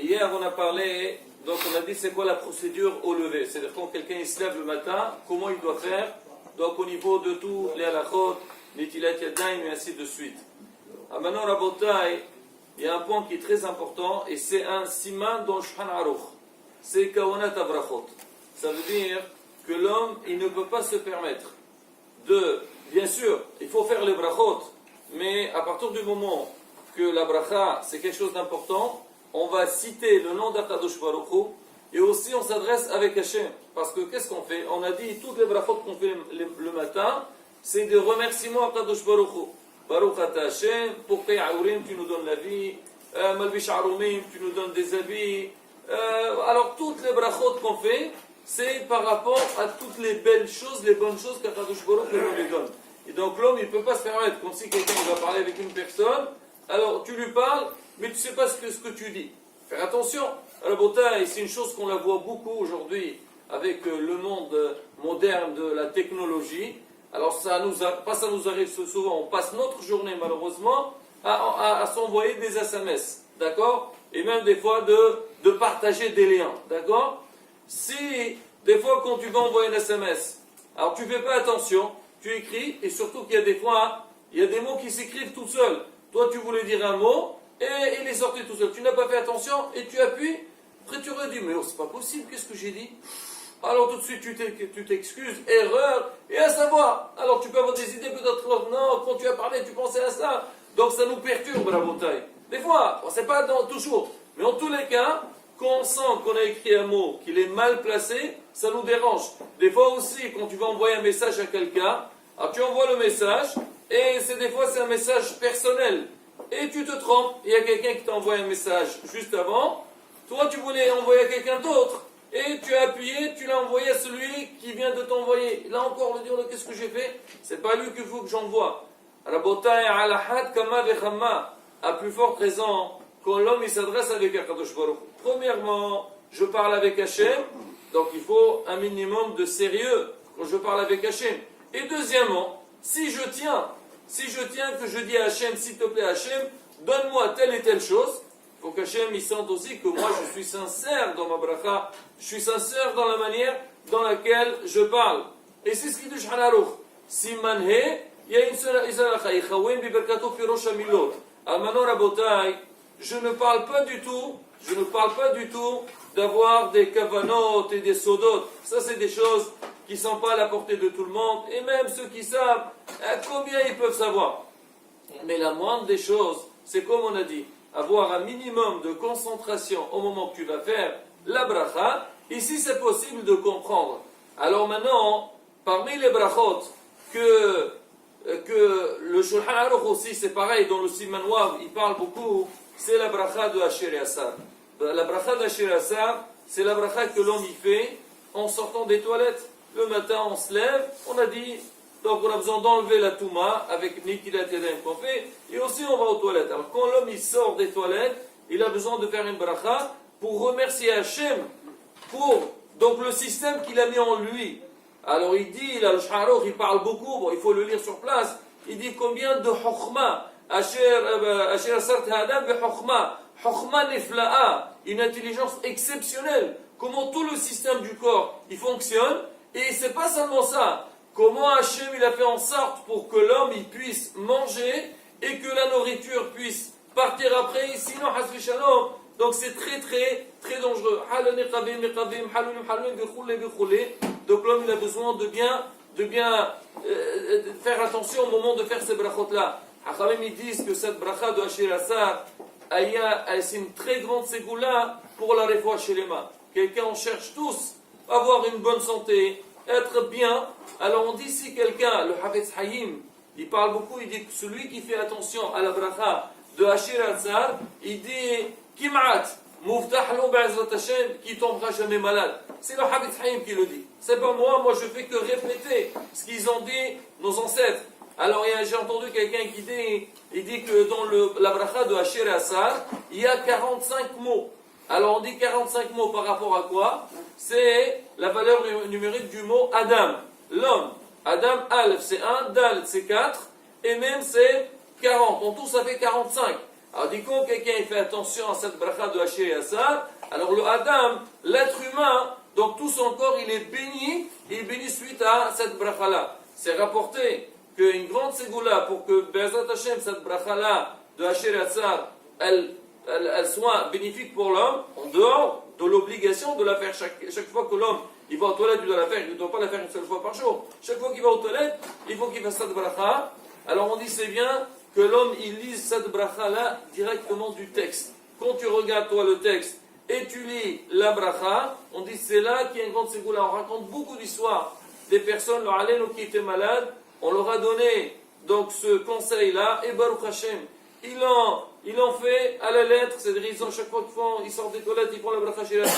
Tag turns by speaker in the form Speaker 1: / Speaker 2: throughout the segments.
Speaker 1: Hier, on a parlé, donc on a dit c'est quoi la procédure au lever. C'est-à-dire quand quelqu'un il se lève le matin, comment il doit faire. Donc au niveau de tous les halachot, les tilat yadayim et ainsi de suite. Ah, maintenant, la botaille, il y a un point qui est très important et c'est un siman dans le Shulchan Aruch. C'est kawanat abrachot. Ça veut dire que l'homme, il ne peut pas se permettre de... Bien sûr, il faut faire les brachot, mais à partir du moment que la bracha, c'est quelque chose d'important, on va citer le nom d'Akadosh Baruch Hu, et aussi on s'adresse avec Hachem. Parce que qu'est-ce qu'on fait? On a dit, toutes les brachot qu'on fait le matin, c'est des remerciements à Akadosh Baruch Hu. Baruch Ata Hachem, pour Aurim, tu nous donnes la vie, Malbish Arumim, tu nous donnes des habits. Alors toutes les brachot qu'on fait, c'est par rapport à toutes les belles choses, les bonnes choses qu'Akadosh Baruch Hu nous donne. Et donc l'homme, il ne peut pas se permettre, comme si quelqu'un va parler avec une personne, alors tu lui parles, mais tu ne sais pas ce que tu dis. Faire attention. À la beauté, c'est une chose qu'on la voit beaucoup aujourd'hui avec le monde moderne de la technologie. Alors ça nous arrive souvent, on passe notre journée malheureusement à s'envoyer des SMS, d'accord? Et même des fois de partager des liens, d'accord? Si, des fois quand tu vas envoyer un SMS, alors tu ne fais pas attention, tu écris, et surtout qu'il y a des fois, il y a des mots qui s'écrivent tout seuls. Toi tu voulais dire un mot, et il est sorti tout seul. Tu n'as pas fait attention, et tu appuies, après tu redis, mais oh, c'est pas possible, qu'est-ce que j'ai dit? Alors tout de suite tu t'excuses, erreur, et à savoir. Alors tu peux avoir des idées peut-être, non, quand tu as parlé, tu pensais à ça. Donc ça nous perturbe la bataille. Des fois, c'est pas toujours, mais en tous les cas, quand on sent qu'on a écrit un mot, qu'il est mal placé, ça nous dérange. Des fois aussi, quand tu vas envoyer un message à quelqu'un, alors tu envoies le message, et des fois c'est un message personnel. Et tu te trompes, il y a quelqu'un qui t'a envoyé un message juste avant, toi tu voulais envoyer à quelqu'un d'autre, et tu as appuyé, tu l'as envoyé à celui qui vient de t'envoyer. Là encore, le dire, qu'est-ce que j'ai fait? C'est pas lui qu'il faut que j'envoie. À plus forte raison, quand l'homme il s'adresse avec Akadosh Baruch Hu. Premièrement, je parle avec Hachem, donc il faut un minimum de sérieux quand je parle avec Hachem. Et deuxièmement, si je tiens que je dis à Hachem, s'il te plaît Hachem, donne-moi telle et telle chose, il faut qu'Hachem il sente aussi que moi je suis sincère dans ma bracha, je suis sincère dans la manière dans laquelle je parle. Et c'est ce qui dit Shulchan Aruch. Siman He, il y a une seule isalacha, Ichawim bi berkato fi rosh hamilot. Maintenant Rabotai, je ne parle pas du tout d'avoir des kavanotes et des sodotes. Ça, c'est des choses qui ne sont pas à la portée de tout le monde. Et même ceux qui savent, combien ils peuvent savoir. Mais la moindre des choses, c'est comme on a dit, avoir un minimum de concentration au moment que tu vas faire la bracha. Ici, c'est possible de comprendre. Alors maintenant, parmi les brachot, que le Shulchan Aruch aussi, c'est pareil, dans le Siman Wav, il parle beaucoup, c'est la bracha de Asher Yassar. La bracha de Asher Yassar, c'est la bracha que l'homme y fait en sortant des toilettes. Le matin, on se lève, on a dit, donc on a besoin d'enlever la touma avec Nitilat Yadayim qu'on fait, et aussi on va aux toilettes. Alors quand l'homme il sort des toilettes, il a besoin de faire une bracha pour remercier Hachem pour donc le système qu'il a mis en lui. Alors il dit, là, le Shulchan Aruch, il parle beaucoup, bon, il faut le lire sur place, il dit combien de chokhmah, Asher Asart Hadam be chokhmah, chokhmah nefla'a, une intelligence exceptionnelle, comment tout le système du corps, il fonctionne, et c'est pas seulement ça, comment Hachem il a fait en sorte pour que l'homme il puisse manger, et que la nourriture puisse partir après, sinon, hasbi shalom, donc c'est très très très dangereux. Donc l'homme il a besoin de bien faire attention au moment de faire ces brachot-là. Hachamim ils disent que cette bracha de Asher Yassar, c'est une très grande ségoula pour la refoua shelema. Quelqu'un, on cherche tous à avoir une bonne santé, être bien. Alors on dit si quelqu'un, le Havetz Hayim, il parle beaucoup, il dit que celui qui fait attention à la bracha de Asher Yassar, il dit Kim'at, Mouftah lo be'ezrat Hashem, qui tombera jamais malade. C'est le Havetz Hayim qui le dit. C'est pas moi je fais que répéter ce qu'ils ont dit nos ancêtres. Alors j'ai entendu quelqu'un qui dit que dans la bracha de Asher Yassar, il y a 45 mots. Alors on dit 45 mots par rapport à quoi? C'est la valeur numérique du mot Adam, l'homme. Adam, Aleph c'est 1, Dal c'est 4, et même c'est 40. En tout ça fait 45. Alors, dit quand quelqu'un il fait attention à cette bracha de Haché et Assar, alors le Adam, l'être humain, donc tout son corps, il est béni suite à cette bracha-là. C'est rapporté qu'une grande ségoula, pour que Be'ezrat Hashem, cette bracha-là de Haché et Assar, elle soit bénéfique pour l'homme, en dehors de l'obligation de la faire chaque fois que l'homme il va aux toilettes, il doit la faire, il ne doit pas la faire une seule fois par jour. Chaque fois qu'il va aux toilettes, il faut qu'il fasse cette bracha. Alors on dit c'est bien que l'homme il lise cette bracha-là directement du texte. Quand tu regardes toi le texte et tu lis la bracha, on dit c'est là qu'il y a une grande ségoula. On raconte beaucoup d'histoires des personnes, le Haleinu qui étaient malades, on leur a donné donc ce conseil-là, et Baruch Hashem, ils l'ont fait à la lettre, c'est-à-dire chaque fois qu'ils sortent des toilettes, ils font la bracha shirata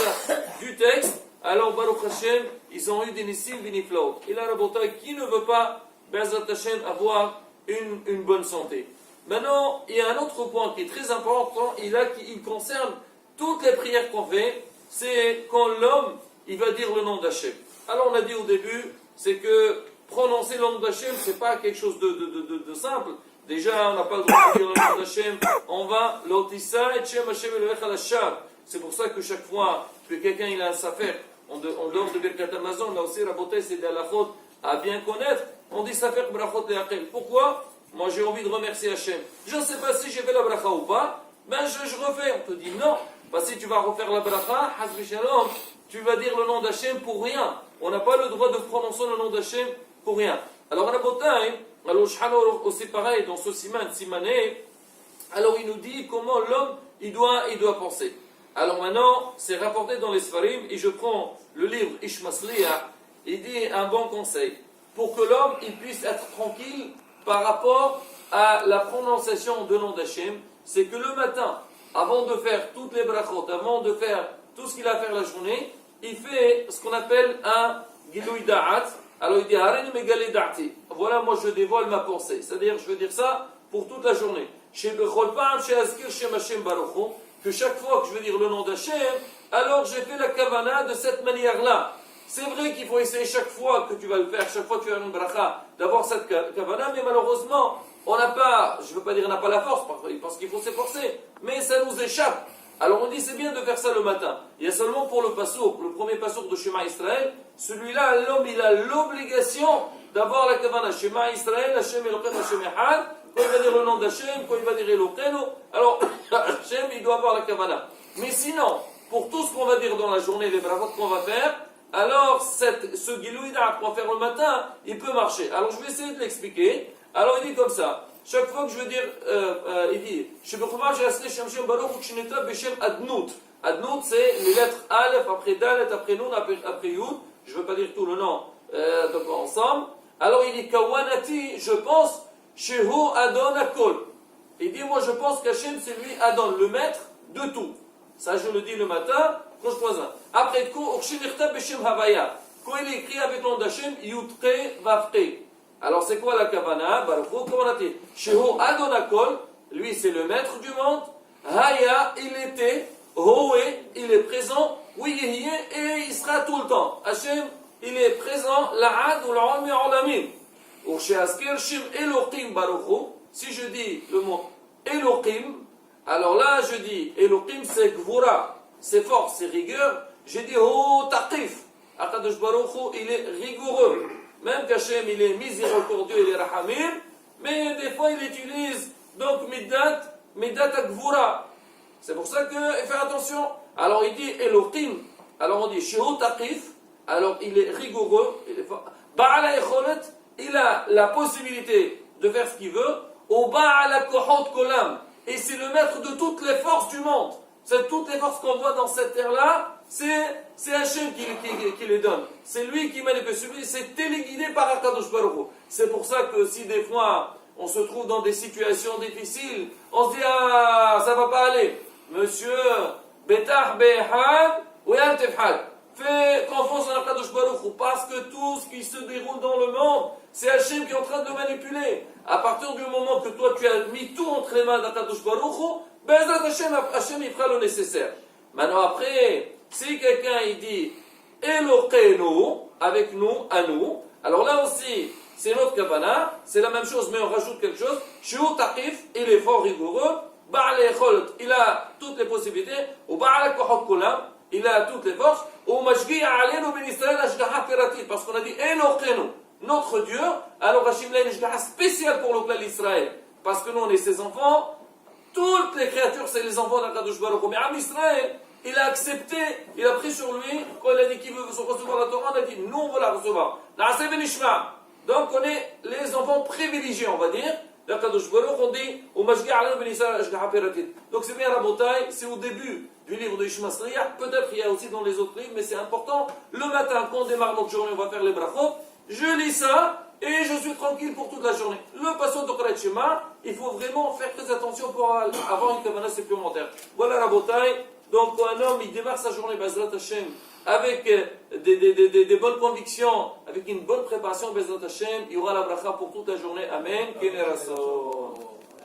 Speaker 1: du texte, alors Baruch Hashem, ils ont eu des nissim viniflaot. Et là, Rabotai, qui ne veut pas, Be'ezrat Hashem, avoir une bonne santé. Maintenant, il y a un autre point qui est très important, il concerne toutes les prières qu'on fait, c'est quand l'homme, il va dire le nom d'Hachem. Alors on a dit au début, c'est que prononcer le nom d'Hachem, c'est pas quelque chose de simple. Déjà, on n'a pas le droit de dire le nom d'Hachem. On va l'otissa et Shem Hashem Elohech al-Hashar. C'est pour ça que chaque fois que quelqu'un il a un safer, en dehors de Birkat Amazon, là aussi, Rabotai, c'est des halachot à bien connaître. On dit safer brachot le'achel. Pourquoi? Moi, j'ai envie de remercier Hachem. Je ne sais pas si j'ai fait la bracha ou pas. Ben, je refais. On te dit non. Parce que si tu vas refaire la bracha, hasbi shalom, tu vas dire le nom d'Hachem pour rien. On n'a pas le droit de prononcer le nom d'Hachem pour rien. Alors, Rabotai, alors, Shhano aussi pareil, dans ce Simané, alors il nous dit comment l'homme, il doit penser. Alors maintenant, c'est rapporté dans les Sfarim, et je prends le livre Ishmasliya, il dit un bon conseil, pour que l'homme, il puisse être tranquille par rapport à la prononciation de nom d'Hachem, c'est que le matin, avant de faire toutes les brachot, avant de faire tout ce qu'il a à faire la journée, il fait ce qu'on appelle un Gilui Da'at. Alors il dit Harin Megali Da'ati. Voilà, moi je dévoile ma pensée. C'est-à-dire, je veux dire ça pour toute la journée. Que chaque fois que je veux dire le nom d'Hachem, alors j'ai fait la kavana de cette manière-là. C'est vrai qu'il faut essayer chaque fois que tu vas le faire, chaque fois que tu vas faire une bracha, d'avoir cette kavana, mais malheureusement, on n'a pas, je ne veux pas dire on n'a pas la force, parce qu'il faut s'efforcer, mais ça nous échappe. Alors on dit c'est bien de faire ça le matin. Il y a seulement pour le passouk, le premier passouk de Shema Israël, celui-là, l'homme il a l'obligation d'avoir la kavana. Shema Israël, Hashem Elokeinu Hashem Echad, quand il va dire le nom d'Hachem, quand il va dire Elokeinu, alors Hashem il doit avoir la kavana. Mais sinon, pour tout ce qu'on va dire dans la journée, les brachot qu'on va faire, alors ce Gilui Da'at qu'on va faire le matin, il peut marcher. Alors je vais essayer de l'expliquer. Alors il dit comme ça. Chaque fois que je veux dire, il dit, Adnout. Adnout, c'est les lettres Aleph, après Dalet, après Nun, après Yud. Je ne veux pas dire tout le nom, donc ensemble. Alors il dit, Kawanati, je pense, Shehu Adon Akol. Il dit, moi je pense qu'Hachem, c'est lui Adon, le maître de tout. Ça, je le dis le matin, quand je pose un. Après, quand il est écrit avec le nom d'Hachem, Yudke Vavke. Alors c'est quoi la kavana? Baruch Kavanati. Shehu Adon Akol, lui c'est le maître du monde. Haya, il était. Hoé, il est présent. Oui, et il sera tout le temps. Hachem, il est présent. La'ad ou la'olmi olamim. Ou she'askir shim Elohim Baruch. Si je dis le mot Elohim, alors là je dis Elohim c'est Gvura, c'est force, c'est rigueur. J'ai dit Oh Taqif. Akadosh Baruch il est rigoureux. Même qu'Hachem il est miséricordieux, il est rahamim, mais des fois il utilise donc Midat Akvura. C'est pour ça qu'il fait attention. Alors il dit Elohim, alors on dit Shehu Taqif, alors il est rigoureux, Ba'ala Echolet, il a la possibilité de faire ce qu'il veut, au Ba'ala Kohot Kolam, et c'est le maître de toutes les forces du monde. C'est toutes les forces qu'on voit dans cette terre-là, c'est Hachem qui les donne. C'est lui qui manipule, c'est téléguidé par Akadosh Baruch Hu. C'est pour ça que si des fois on se trouve dans des situations difficiles, on se dit ah ça va pas aller. Monsieur, Betach Behad ou Yantefhad. Fais confiance en Akadosh Baruch Hu parce que tout ce qui se déroule dans le monde, c'est Hachem qui est en train de le manipuler. À partir du moment que toi tu as mis tout entre les mains d'Akadosh Baruch Hu, Hachem il fera le nécessaire. Maintenant après, si quelqu'un il dit Elokeinu, avec nous, à nous, alors là aussi, c'est notre kavana, c'est la même chose, mais on rajoute quelque chose. Shehu Taqif, il est fort rigoureux. il a toutes les possibilités, il a toutes les forces, parce qu'on a dit notre Dieu, alors Hachim l'a une ishgaha spéciale pour le clan d'Israël, parce que nous on est ses enfants, toutes les créatures c'est les enfants d'Akadosh Baruch Hu, mais Am Israël, il a accepté, il a pris sur lui, quand il a dit qu'il veut recevoir la Torah, on a dit nous on veut la recevoir. Donc on est les enfants privilégiés, on va dire. d'Akadosh Baruch Hu, on dit donc c'est bien la bataille, c'est au début du livre de Yishma Sriach, peut-être il y a aussi dans les autres livres, mais c'est important. Le matin, quand on démarre notre journée, on va faire les brachot. Je lis ça et je suis tranquille pour toute la journée. Le passage de Khalat Shema, il faut vraiment faire très attention pour avoir une kavana supplémentaire. Voilà la bataille. Donc quand un homme il démarre sa journée Bezrat Hashem avec des bonnes convictions, avec une bonne préparation Bezrat Hashem, il y aura la bracha pour toute la journée. Amen.